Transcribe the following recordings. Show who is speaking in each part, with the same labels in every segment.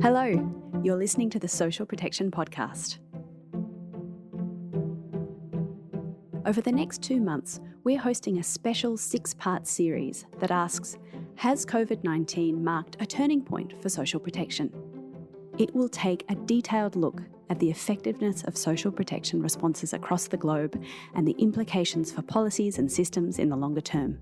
Speaker 1: Hello, you're listening to the Social Protection Podcast. Over the next 2 months, we're hosting a special 6-part series that asks, has COVID-19 marked a turning point for social protection? It will take a detailed look at the effectiveness of social protection responses across the globe and the implications for policies and systems in the longer term.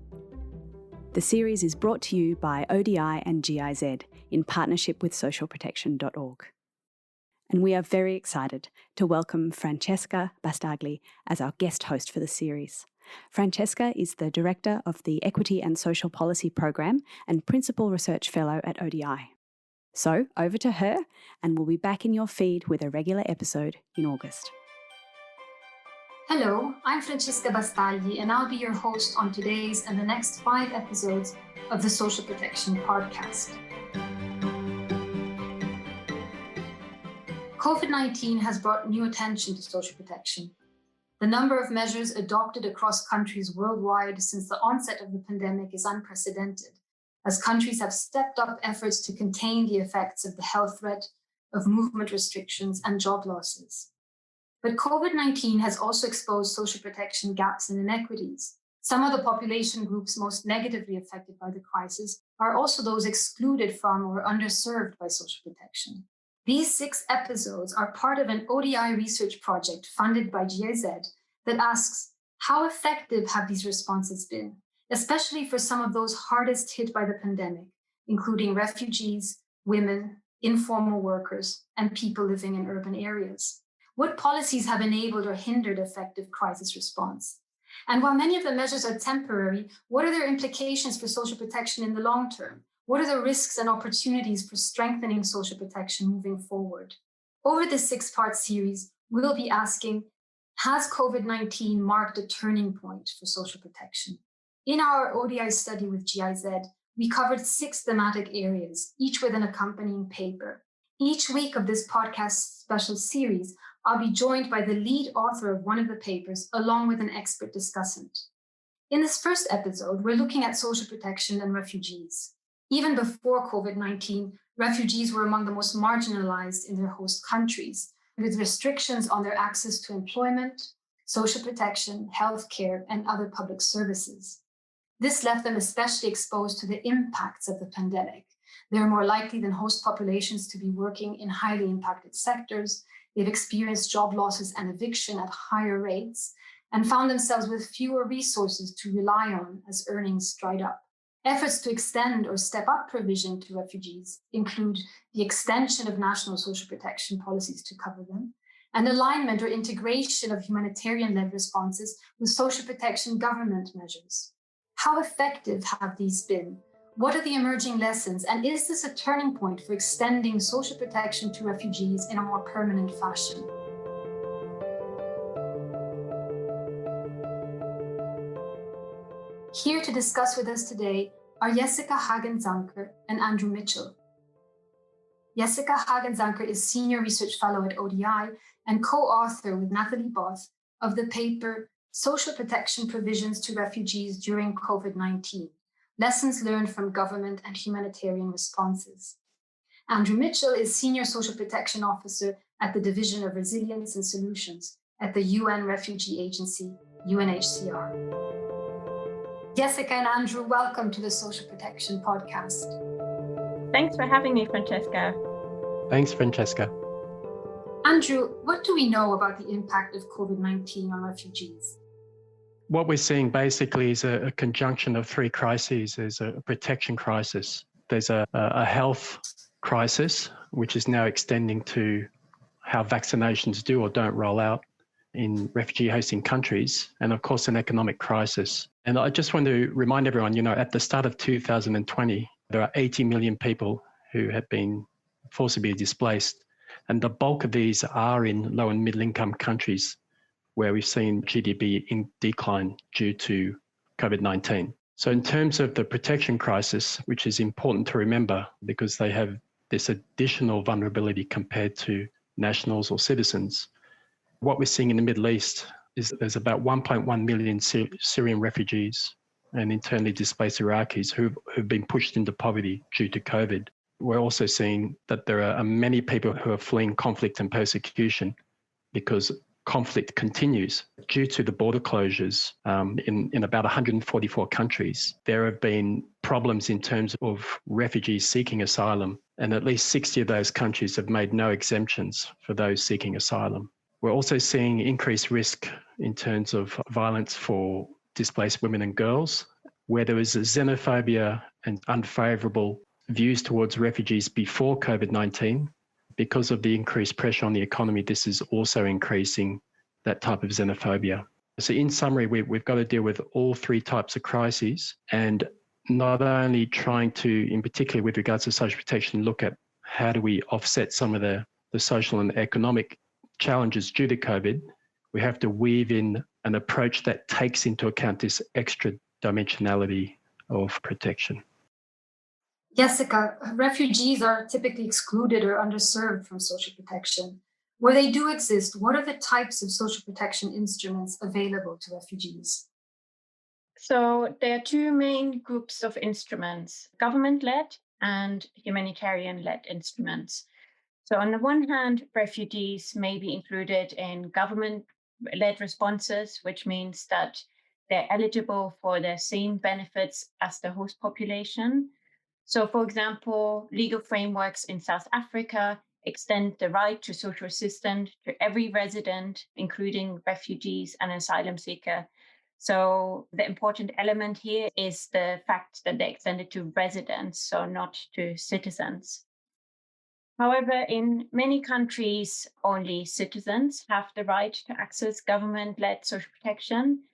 Speaker 1: The series is brought to you by ODI and GIZ in partnership with socialprotection.org. And we are very excited to welcome Francesca Bastagli as our guest host for the series. Francesca is the Director of the Equity and Social Policy Program and Principal Research Fellow at ODI. So over to her, and we'll be back in your feed with a regular episode in August.
Speaker 2: Hello, I'm Francesca Bastagli, and I'll be your host on today's and the next 5 episodes of the Social Protection Podcast. COVID-19 has brought new attention to social protection. The number of measures adopted across countries worldwide since the onset of the pandemic is unprecedented, as countries have stepped up efforts to contain the effects of the health threat, of movement restrictions, and job losses. But COVID-19 has also exposed social protection gaps and inequities. Some of the population groups most negatively affected by the crisis are also those excluded from or underserved by social protection. These 6 episodes are part of an ODI research project funded by GIZ that asks, how effective have these responses been, especially for some of those hardest hit by the pandemic, including refugees, women, informal workers, and people living in urban areas? What policies have enabled or hindered effective crisis response? And while many of the measures are temporary, what are their implications for social protection in the long term? What are the risks and opportunities for strengthening social protection moving forward? Over this 6-part series, we'll be asking, has COVID-19 marked a turning point for social protection? In our ODI study with GIZ, we covered 6 thematic areas, each with an accompanying paper. Each week of this podcast special series, I'll be joined by the lead author of one of the papers, along with an expert discussant. In this first episode, we're looking at social protection and refugees. Even before COVID-19, refugees were among the most marginalised in their host countries, with restrictions on their access to employment, social protection, healthcare, and other public services. This left them especially exposed to the impacts of the pandemic. They're more likely than host populations to be working in highly impacted sectors. They've experienced job losses and eviction at higher rates and found themselves with fewer resources to rely on as earnings dried up. Efforts to extend or step up provision to refugees include the extension of national social protection policies to cover them, and alignment or integration of humanitarian-led responses with social protection government measures. How effective have these been? What are the emerging lessons? And is this a turning point for extending social protection to refugees in a more permanent fashion? Here to discuss with us today are Jessica Hagen-Zanker and Andrew Mitchell. Jessica Hagen-Zanker is Senior Research Fellow at ODI and co-author with Nathalie Both of the paper Social Protection Provisions to Refugees During COVID-19. Lessons learned from government and humanitarian responses. Andrew Mitchell is Senior Social Protection Officer at the Division of Resilience and Solutions at the UN Refugee Agency, UNHCR. Jessica and Andrew, welcome to the Social Protection Podcast.
Speaker 3: Thanks for having me, Francesca.
Speaker 4: Thanks, Francesca.
Speaker 2: Andrew, what do we know about the impact of COVID-19 on refugees?
Speaker 4: What we're seeing basically is a conjunction of 3 crises. There's a protection crisis, there's a health crisis, which is now extending to how vaccinations do or don't roll out in refugee hosting countries, and of course an economic crisis. And I just want to remind everyone, at the start of 2020, there are 80 million people who have been forcibly displaced, and the bulk of these are in low and middle income countries, where we've seen GDP in decline due to COVID-19. So in terms of the protection crisis, which is important to remember because they have this additional vulnerability compared to nationals or citizens, what we're seeing in the Middle East is there's about 1.1 million Syrian refugees and internally displaced Iraqis who've been pushed into poverty due to COVID. We're also seeing that there are many people who are fleeing conflict and persecution because conflict continues due to the border closures in about 144 countries. There have been problems in terms of refugees seeking asylum, and at least 60 of those countries have made no exemptions for those seeking asylum. We're also seeing increased risk in terms of violence for displaced women and girls, where there was a xenophobia and unfavourable views towards refugees before COVID-19. Because of the increased pressure on the economy, this is also increasing that type of xenophobia. So in summary, we've got to deal with all three types of crises, and not only trying to, in particular with regards to social protection, look at how do we offset some of the social and economic challenges due to COVID. We have to weave in an approach that takes into account this extra dimensionality of protection.
Speaker 2: Jessica, refugees are typically excluded or underserved from social protection. Where they do exist, what are the types of social protection instruments available to refugees?
Speaker 3: So there are two main groups of instruments, government-led and humanitarian-led instruments. So on the one hand, refugees may be included in government-led responses, which means that they're eligible for the same benefits as the host population. So, for example, legal frameworks in South Africa extend the right to social assistance to every resident, including refugees and asylum seeker. So the important element here is the fact that they extend it to residents, so not to citizens. However, in many countries, only citizens have the right to access government-led social protection.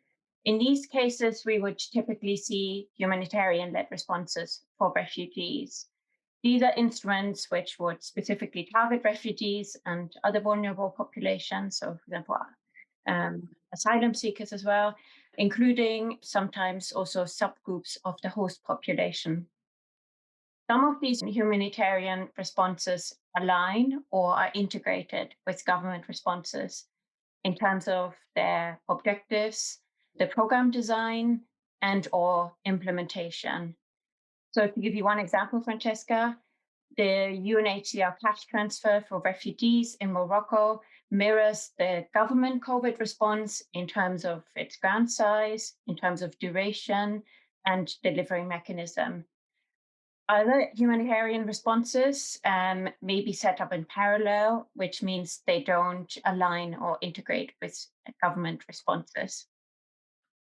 Speaker 3: In these cases, we would typically see humanitarian-led responses for refugees. These are instruments which would specifically target refugees and other vulnerable populations, so for example, asylum seekers as well, including sometimes also subgroups of the host population. Some of these humanitarian responses align or are integrated with government responses in terms of their objectives, the program design, and or implementation. So to give you one example, Francesca, the UNHCR cash transfer for refugees in Morocco mirrors the government COVID response in terms of its grant size, in terms of duration, and delivery mechanism. Other humanitarian responses may be set up in parallel, which means they don't align or integrate with government responses.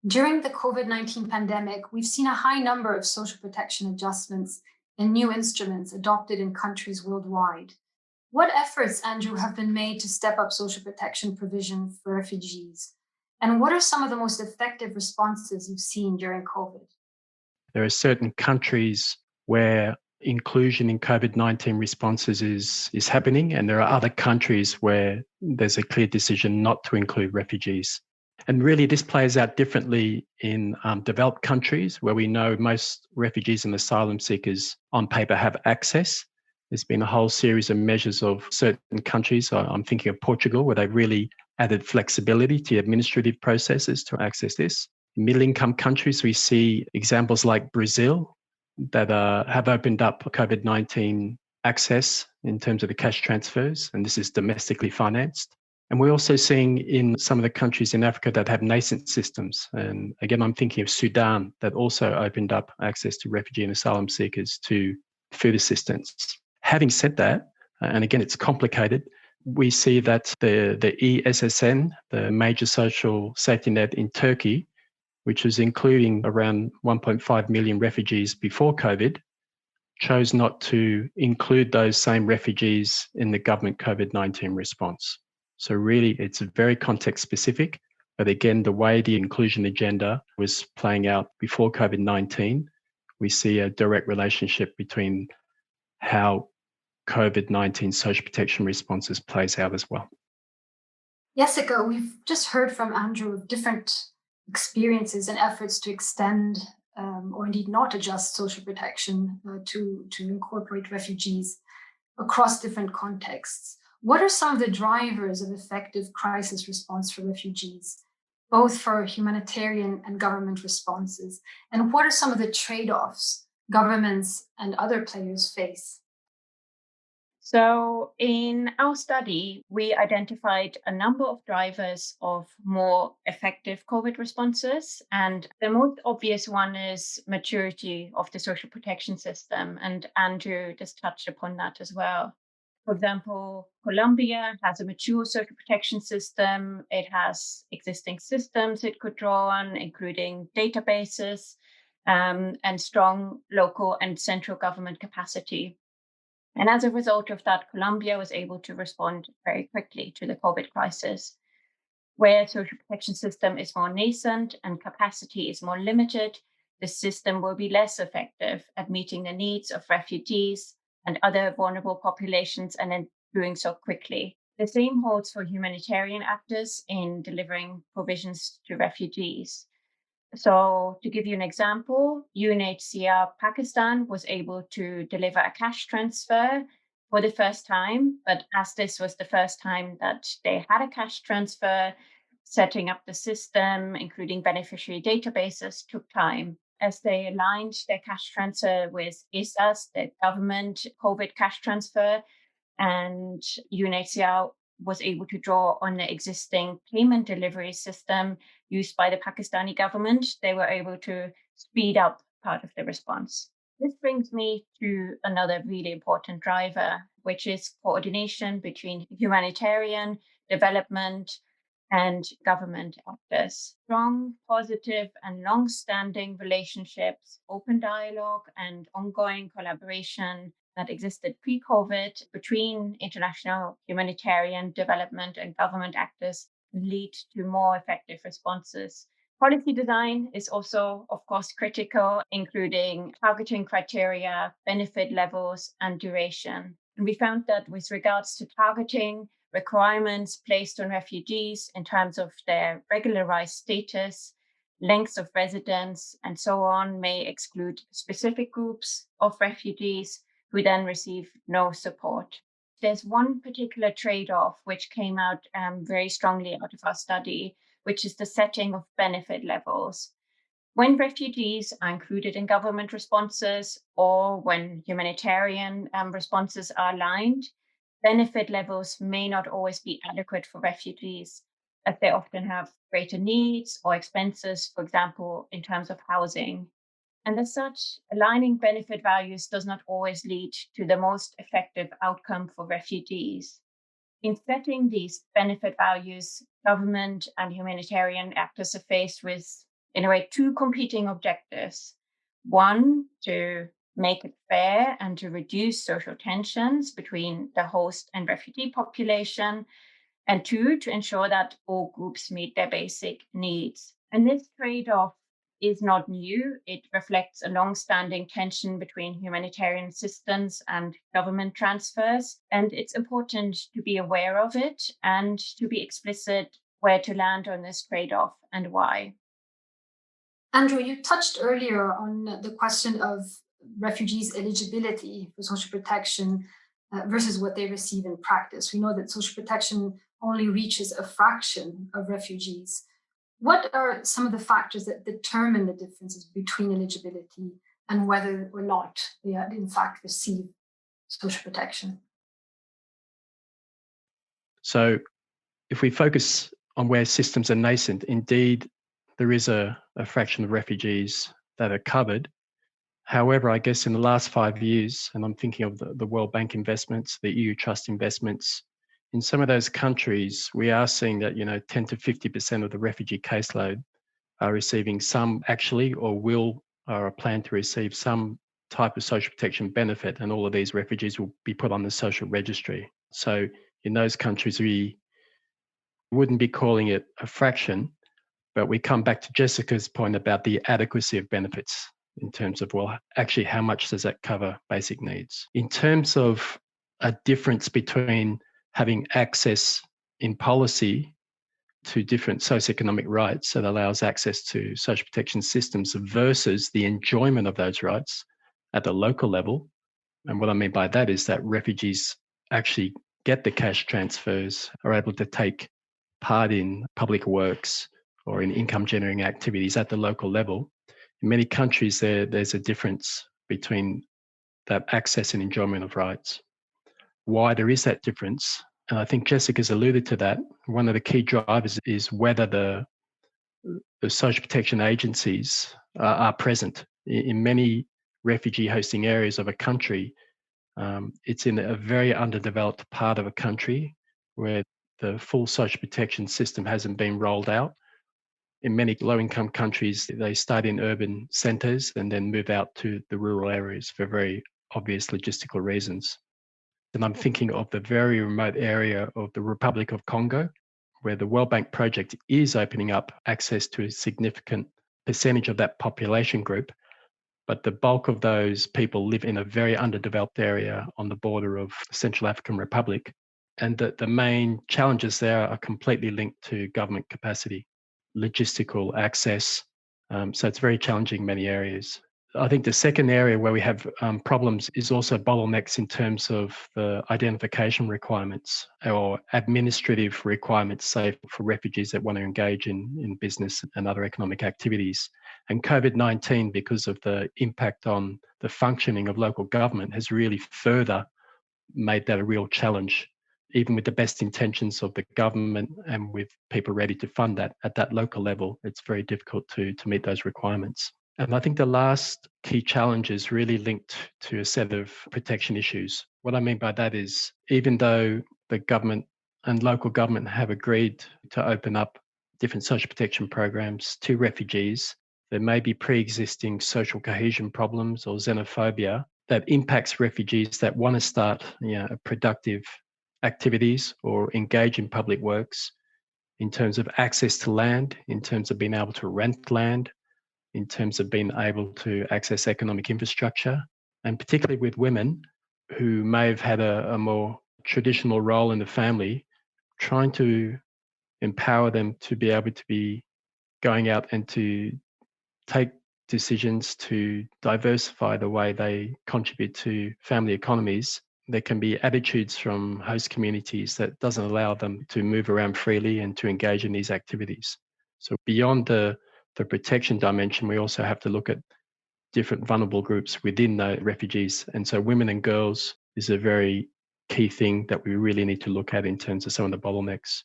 Speaker 2: During the COVID-19 pandemic, we've seen a high number of social protection adjustments and new instruments adopted in countries worldwide. What efforts, Andrew, have been made to step up social protection provision for refugees? And what are some of the most effective responses you've seen during COVID?
Speaker 4: There are certain countries where inclusion in COVID-19 responses is happening, and there are other countries where there's a clear decision not to include refugees. And really, this plays out differently in developed countries where we know most refugees and asylum seekers on paper have access. There's been a whole series of measures of certain countries. I'm thinking of Portugal, where they've really added flexibility to administrative processes to access this. In middle-income countries, we see examples like Brazil that have opened up COVID-19 access in terms of the cash transfers, and this is domestically financed. And we're also seeing in some of the countries in Africa that have nascent systems. And again, I'm thinking of Sudan that also opened up access to refugee and asylum seekers to food assistance. Having said that, and again, it's complicated, we see that the ESSN, the major social safety net in Turkey, which was including around 1.5 million refugees before COVID, chose not to include those same refugees in the government COVID-19 response. So really, it's very context specific. But again, the way the inclusion agenda was playing out before COVID-19, we see a direct relationship between how COVID-19 social protection responses plays out as well.
Speaker 2: Jessica, we've just heard from Andrew of different experiences and efforts to extend or indeed not adjust social protection to incorporate refugees across different contexts. What are some of the drivers of effective crisis response for refugees, both for humanitarian and government responses? And what are some of the trade-offs governments and other players face?
Speaker 3: So in our study, we identified a number of drivers of more effective COVID responses. And the most obvious one is maturity of the social protection system. And Andrew just touched upon that as well. For example, Colombia has a mature social protection system. It has existing systems it could draw on, including databases and strong local and central government capacity. And as a result of that, Colombia was able to respond very quickly to the COVID crisis. Where social protection system is more nascent and capacity is more limited, the system will be less effective at meeting the needs of refugees and other vulnerable populations, and then doing so quickly. The same holds for humanitarian actors in delivering provisions to refugees. So to give you an example, UNHCR Pakistan was able to deliver a cash transfer for the first time, but as this was the first time that they had a cash transfer, setting up the system, including beneficiary databases, took time. As they aligned their cash transfer with ISAS, the government COVID cash transfer, and UNHCR was able to draw on the existing payment delivery system used by the Pakistani government, they were able to speed up part of the response. This brings me to another really important driver, which is coordination between humanitarian, development, and government actors. Strong, positive, and long-standing relationships, open dialogue, and ongoing collaboration that existed pre-COVID between international humanitarian development and government actors lead to more effective responses. Policy design is also, of course, critical, including targeting criteria, benefit levels, and duration. And we found that with regards to targeting, requirements placed on refugees in terms of their regularized status, lengths of residence, and so on may exclude specific groups of refugees who then receive no support. There's one particular trade-off which came out very strongly out of our study, which is the setting of benefit levels. When refugees are included in government responses or when humanitarian responses are aligned, benefit levels may not always be adequate for refugees, as they often have greater needs or expenses, for example, in terms of housing. And as such, aligning benefit values does not always lead to the most effective outcome for refugees. In setting these benefit values, government and humanitarian actors are faced with, in a way, two competing objectives. One, to make it fair and to reduce social tensions between the host and refugee population. And two, to ensure that all groups meet their basic needs. And this trade-off is not new. It reflects a long-standing tension between humanitarian assistance and government transfers. And it's important to be aware of it and to be explicit where to land on this trade-off and why.
Speaker 2: Andrew, you touched earlier on the question of refugees' eligibility for social protection versus what they receive in practice. We know that social protection only reaches a fraction of refugees. What are some of the factors that determine the differences between eligibility and whether or not they in fact receive social protection?
Speaker 4: So if we focus on where systems are nascent, indeed, there is a fraction of refugees that are covered. However, I guess in the last 5 years, and I'm thinking of the World Bank investments, the EU Trust investments, in some of those countries, we are seeing that 10 to 50% of the refugee caseload are receiving some actually or are planned to receive some type of social protection benefit, and all of these refugees will be put on the social registry. So in those countries, we wouldn't be calling it a fraction, but we come back to Jessica's point about the adequacy of benefits in terms of, well, actually, how much does that cover basic needs? In terms of a difference between having access in policy to different socioeconomic rights that allows access to social protection systems versus the enjoyment of those rights at the local level. And what I mean by that is that refugees actually get the cash transfers, are able to take part in public works or in income generating activities at the local level. In many countries, there's a difference between that access and enjoyment of rights. why there is that difference. And I think Jessica's alluded to that. One of the key drivers is whether the social protection agencies are present. In many refugee hosting areas of a country, it's in a very underdeveloped part of a country where the full social protection system hasn't been rolled out. In many low-income countries, they start in urban centres and then move out to the rural areas for very obvious logistical reasons. And I'm thinking of the very remote area of the Republic of Congo, where the World Bank project is opening up access to a significant percentage of that population group. But the bulk of those people live in a very underdeveloped area on the border of the Central African Republic. And the main challenges there are completely linked to government capacity, logistical access. So it's very challenging in many areas. I think the second area where we have problems is also bottlenecks in terms of the identification requirements or administrative requirements, say for refugees that want to engage in business and other economic activities. And COVID-19, because of the impact on the functioning of local government, has really further made that a real challenge. Even with the best intentions of the government and with people ready to fund that at that local level, it's very difficult to meet those requirements. And I think the last key challenge is really linked to a set of protection issues. What I mean by that is, even though the government and local government have agreed to open up different social protection programs to refugees, there may be pre-existing social cohesion problems or xenophobia that impacts refugees that want to start productive activities or engage in public works in terms of access to land, in terms of being able to rent land, in terms of being able to access economic infrastructure, and particularly with women who may have had a more traditional role in the family, trying to empower them to be able to be going out and to take decisions to diversify the way they contribute to family economies. There can be attitudes from host communities that doesn't allow them to move around freely and to engage in these activities. So beyond the protection dimension, we also have to look at different vulnerable groups within the refugees. And so women and girls is a very key thing that we really need to look at in terms of some of the bottlenecks.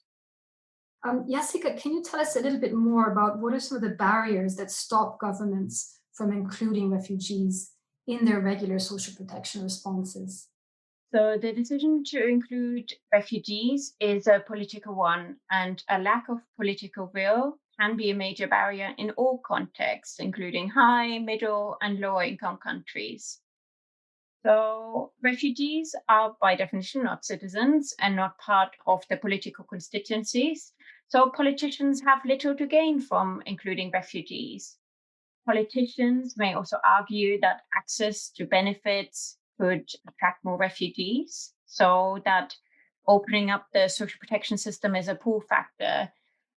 Speaker 2: Jessica, can you tell us a little bit more about what are some of the barriers that stop governments from including refugees in their regular social protection responses?
Speaker 3: So the decision to include refugees is a political one, and a lack of political will can be a major barrier in all contexts, including high, middle, and lower income countries. So refugees are by definition not citizens and not part of the political constituencies. So politicians have little to gain from including refugees. Politicians may also argue that access to benefits could attract more refugees, so that opening up the social protection system is a pull factor.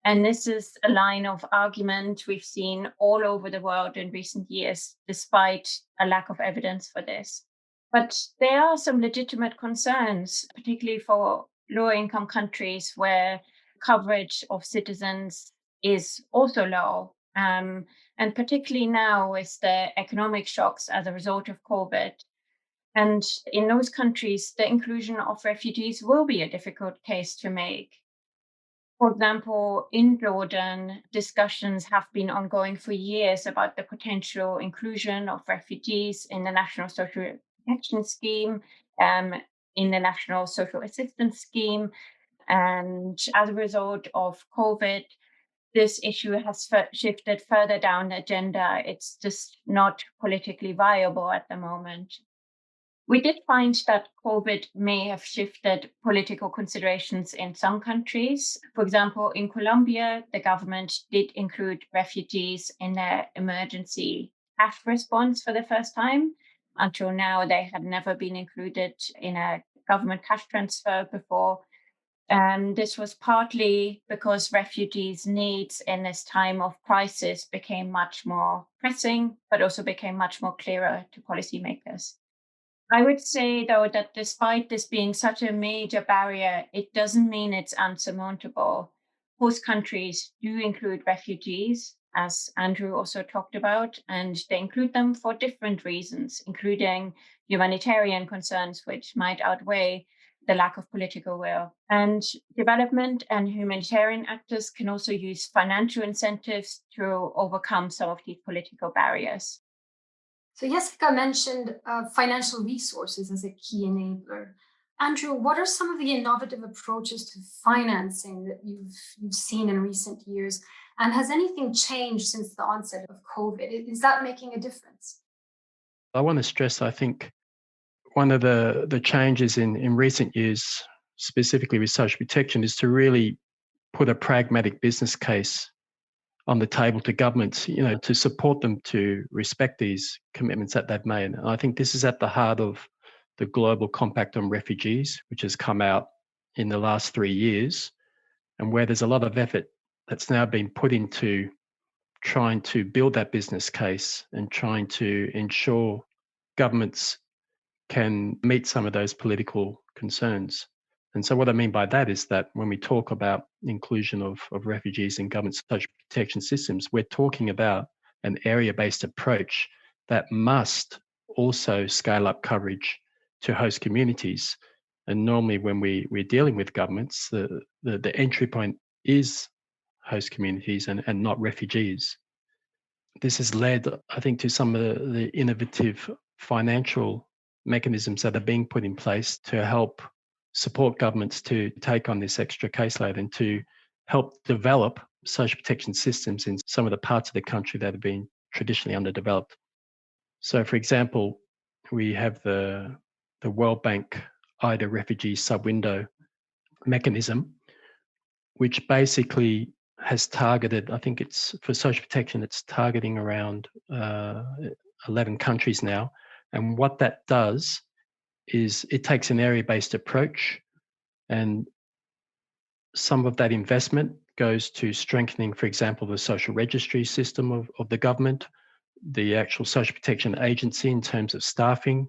Speaker 3: And this is a line of argument we've seen all over the world in recent years, despite a lack of evidence for this. But there are some legitimate concerns, particularly for lower income countries where coverage of citizens is also low. And particularly now with the economic shocks as a result of COVID. And in those countries, the inclusion of refugees will be a difficult case to make. For example, in Jordan, discussions have been ongoing for years about the potential inclusion of refugees in the National Social Protection Scheme, in the National Social Assistance Scheme. And as a result of COVID, this issue has shifted further down the agenda. It's just not politically viable at the moment. We did find that COVID may have shifted political considerations in some countries. For example, in Colombia, the government did include refugees in their emergency cash response for the first time. Until now, they had never been included in a government cash transfer before. And this was partly because refugees' needs in this time of crisis became much more pressing, but also became much more clearer to policymakers. I would say, though, that despite this being such a major barrier, it doesn't mean it's unsurmountable. Host countries do include refugees, as Andrew also talked about, and they include them for different reasons, including humanitarian concerns, which might outweigh the lack of political will. And development and humanitarian actors can also use financial incentives to overcome some of these political barriers.
Speaker 2: So Jessica mentioned financial resources as a key enabler. Andrew, what are some of the innovative approaches to financing that you've seen in recent years? And has anything changed since the onset of COVID? Is that making a difference?
Speaker 4: I want to stress, I think, one of the changes in recent years, specifically with social protection, is to really put a pragmatic business case on the table to governments, to support them to respect these commitments that they've made. And I think this is at the heart of the Global Compact on Refugees, which has come out in the last 3 years, and where there's a lot of effort that's now been put into trying to build that business case and trying to ensure governments can meet some of those political concerns. And so what I mean by that is that when we talk about inclusion of refugees in government social protection systems, we're talking about an area-based approach that must also scale up coverage to host communities. And normally when we're dealing with governments, the entry point is host communities and not refugees. This has led, I think, to some of the innovative financial mechanisms that are being put in place to help support governments to take on this extra caseload and to help develop social protection systems in some of the parts of the country that have been traditionally underdeveloped. So, for example, we have the World Bank IDA refugee sub-window mechanism, which basically has targeted, I think it's for social protection, it's targeting around 11 countries now. And what that does is it takes an area-based approach, and some of that investment goes to strengthening, for example, the social registry system of the government, the actual social protection agency in terms of staffing,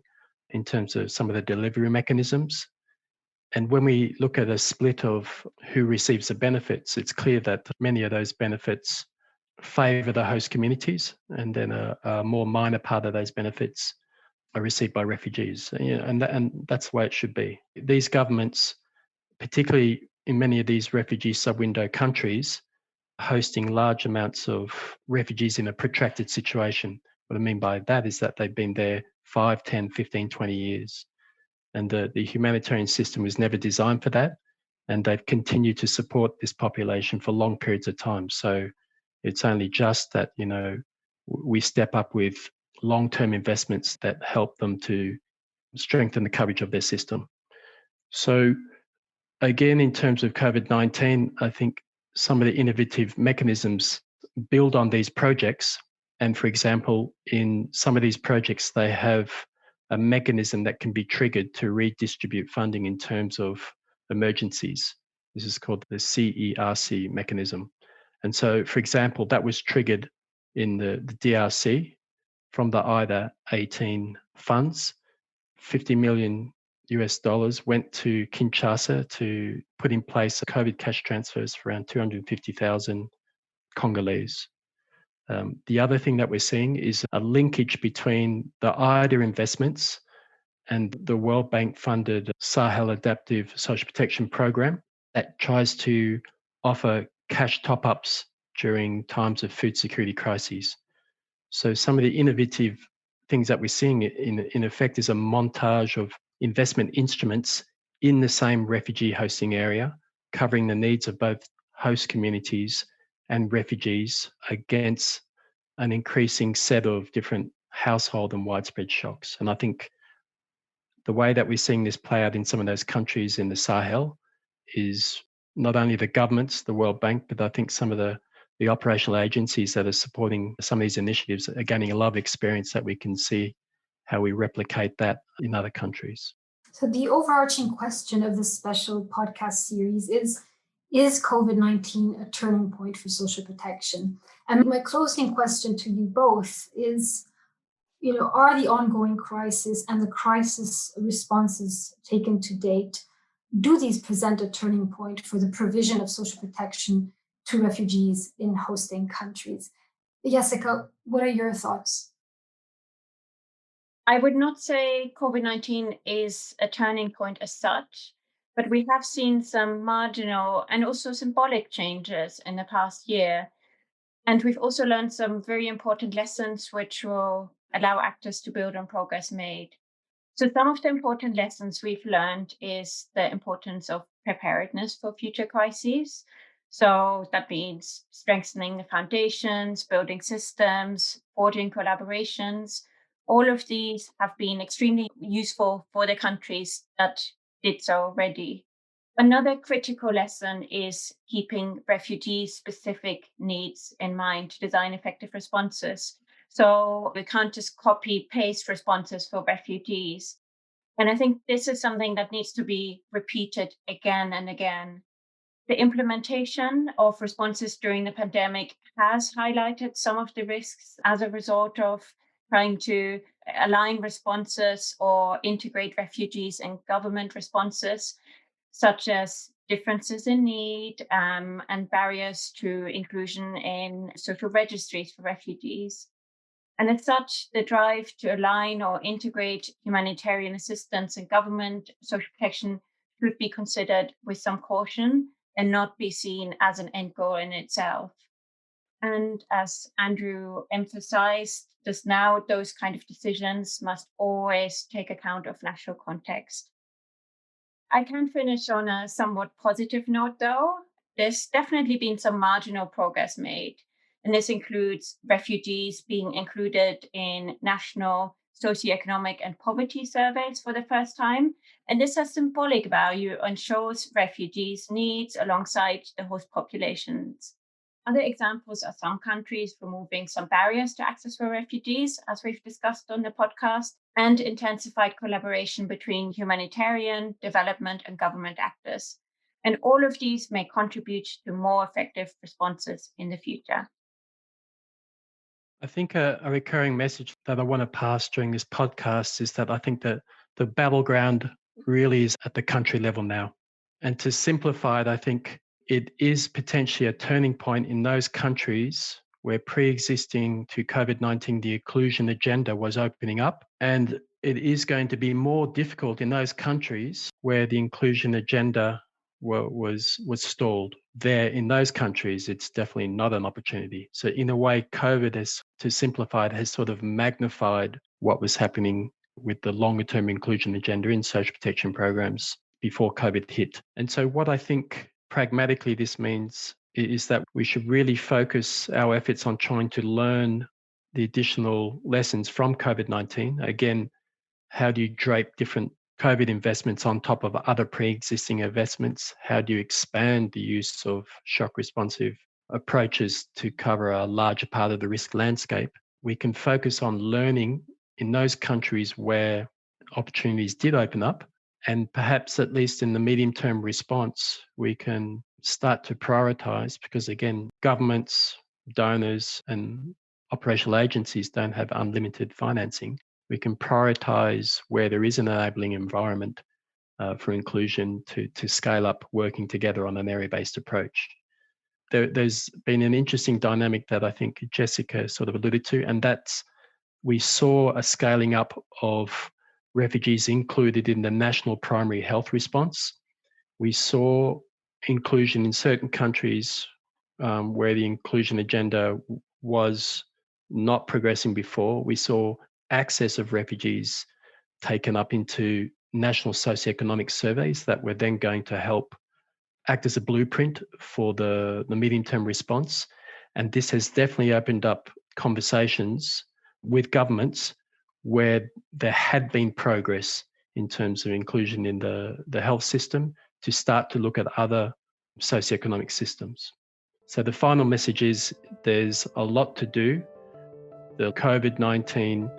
Speaker 4: in terms of some of the delivery mechanisms. And when we look at a split of who receives the benefits, it's clear that many of those benefits favour the host communities, and then a more minor part of those benefits are received by refugees. And that's the way it should be. These governments, particularly in many of these refugee sub-window countries, hosting large amounts of refugees in a protracted situation. What I mean by that is that they've been there 5, 10, 15, 20 years. And the humanitarian system was never designed for that. And they've continued to support this population for long periods of time. So it's only just that, we step up with long-term investments that help them to strengthen the coverage of their system. So again, in terms of COVID-19, I think some of the innovative mechanisms build on these projects. And for example, in some of these projects, they have a mechanism that can be triggered to redistribute funding in terms of emergencies. This is called the CERC mechanism. And so, for example, that was triggered in the DRC from the IDA 18 funds. $50 million went to Kinshasa to put in place COVID cash transfers for around 250,000 Congolese. The other thing that we're seeing is a linkage between the IDA investments and the World Bank funded Sahel Adaptive Social Protection Program that tries to offer cash top-ups during times of food security crises. So some of the innovative things that we're seeing in effect is a montage of investment instruments in the same refugee hosting area, covering the needs of both host communities and refugees against an increasing set of different household and widespread shocks. And I think the way that we're seeing this play out in some of those countries in the Sahel is not only the governments, the World Bank, but I think some of the operational agencies that are supporting some of these initiatives are gaining a lot of experience that we can see how we replicate that in other countries.
Speaker 2: So the overarching question of this special podcast series is COVID-19 a turning point for social protection? And my closing question to you both is, are the ongoing crisis and the crisis responses taken to date, do these present a turning point for the provision of social protection to refugees in hosting countries? Jessica, what are your thoughts?
Speaker 3: I would not say COVID-19 is a turning point as such. But we have seen some marginal and also symbolic changes in the past year. And we've also learned some very important lessons which will allow actors to build on progress made. So some of the important lessons we've learned is the importance of preparedness for future crises. So that means strengthening the foundations, building systems, forging collaborations. All of these have been extremely useful for the countries that did so already. Another critical lesson is keeping refugee-specific needs in mind to design effective responses. So we can't just copy paste responses for refugees. And I think this is something that needs to be repeated again and again. The implementation of responses during the pandemic has highlighted some of the risks as a result of trying to align responses or integrate refugees and government responses, such as differences in need and barriers to inclusion in social registries for refugees. And as such, the drive to align or integrate humanitarian assistance and government social protection should be considered with some caution and not be seen as an end goal in itself. And as Andrew emphasized just now, those kind of decisions must always take account of national context. I can finish on a somewhat positive note, though. There's definitely been some marginal progress made, and this includes refugees being included in national socioeconomic and poverty surveys for the first time. And this has symbolic value and shows refugees' needs alongside the host populations. Other examples are some countries removing some barriers to access for refugees, as we've discussed on the podcast, and intensified collaboration between humanitarian, development, and government actors. And all of these may contribute to more effective responses in the future.
Speaker 4: I think a recurring message that I want to pass during this podcast is that I think that the battleground really is at the country level now. And to simplify it, I think it is potentially a turning point in those countries where pre-existing to COVID-19, the inclusion agenda was opening up. And it is going to be more difficult in those countries where the inclusion agenda was stalled. There in those countries, it's definitely not an opportunity. So in a way, COVID has, to simplify it, has sort of magnified what was happening with the longer term inclusion agenda in social protection programs before COVID hit. And so what I think pragmatically this means is that we should really focus our efforts on trying to learn the additional lessons from COVID-19. Again, how do you drape different COVID investments on top of other pre-existing investments? How do you expand the use of shock responsive approaches to cover a larger part of the risk landscape? We can focus on learning in those countries where opportunities did open up, and perhaps at least in the medium-term response, we can start to prioritize, because again, governments, donors, and operational agencies don't have unlimited financing. We can prioritize where there is an enabling environment for inclusion to scale up working together on an area-based approach. There's been an interesting dynamic that I think Jessica sort of alluded to, and that's we saw a scaling up of refugees included in the national primary health response. We saw inclusion in certain countries where the inclusion agenda was not progressing before. We saw access of refugees taken up into national socioeconomic surveys that were then going to help act as a blueprint for the medium-term response. And this has definitely opened up conversations with governments where there had been progress in terms of inclusion in the health system to start to look at other socioeconomic systems. So the final message is there's a lot to do. The COVID-19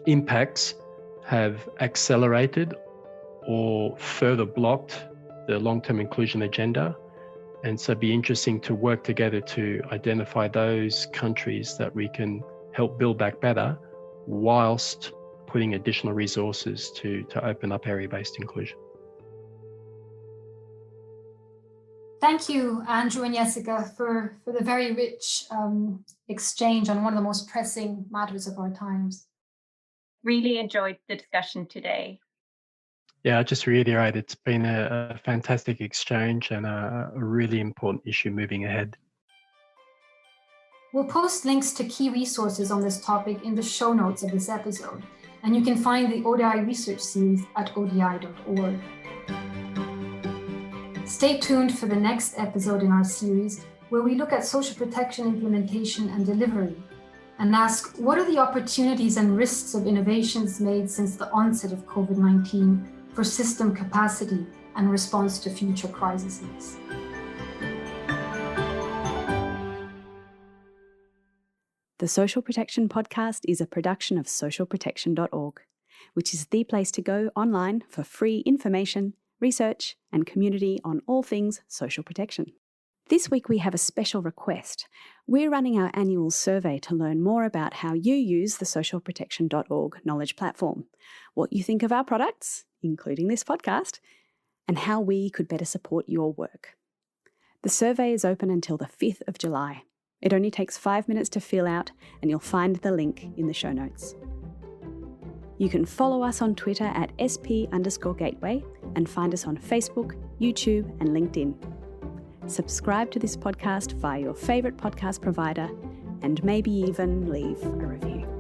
Speaker 4: impacts have accelerated or further blocked the long-term inclusion agenda. And so it'd be interesting to work together to identify those countries that we can help build back better whilst putting additional resources to open up area-based inclusion.
Speaker 2: Thank you, Andrew and Jessica, for the very rich exchange on one of the most pressing matters of our times.
Speaker 3: Really enjoyed the discussion today.
Speaker 4: Yeah, I just reiterate, it's been a fantastic exchange and a really important issue moving ahead.
Speaker 2: We'll post links to key resources on this topic in the show notes of this episode, and you can find the ODI research series at ODI.org. Stay tuned for the next episode in our series, where we look at social protection implementation and delivery, and ask, what are the opportunities and risks of innovations made since the onset of COVID-19 for system capacity and response to future crises?
Speaker 1: The Social Protection Podcast is a production of socialprotection.org, which is the place to go online for free information, research, and community on all things social protection. This week we have a special request. We're running our annual survey to learn more about how you use the socialprotection.org knowledge platform, what you think of our products, including this podcast, and how we could better support your work. The survey is open until the 5th of July. It only takes 5 minutes to fill out, and you'll find the link in the show notes. You can follow us on Twitter at SP_gateway and find us on Facebook, YouTube, and LinkedIn. Subscribe to this podcast via your favourite podcast provider and maybe even leave a review.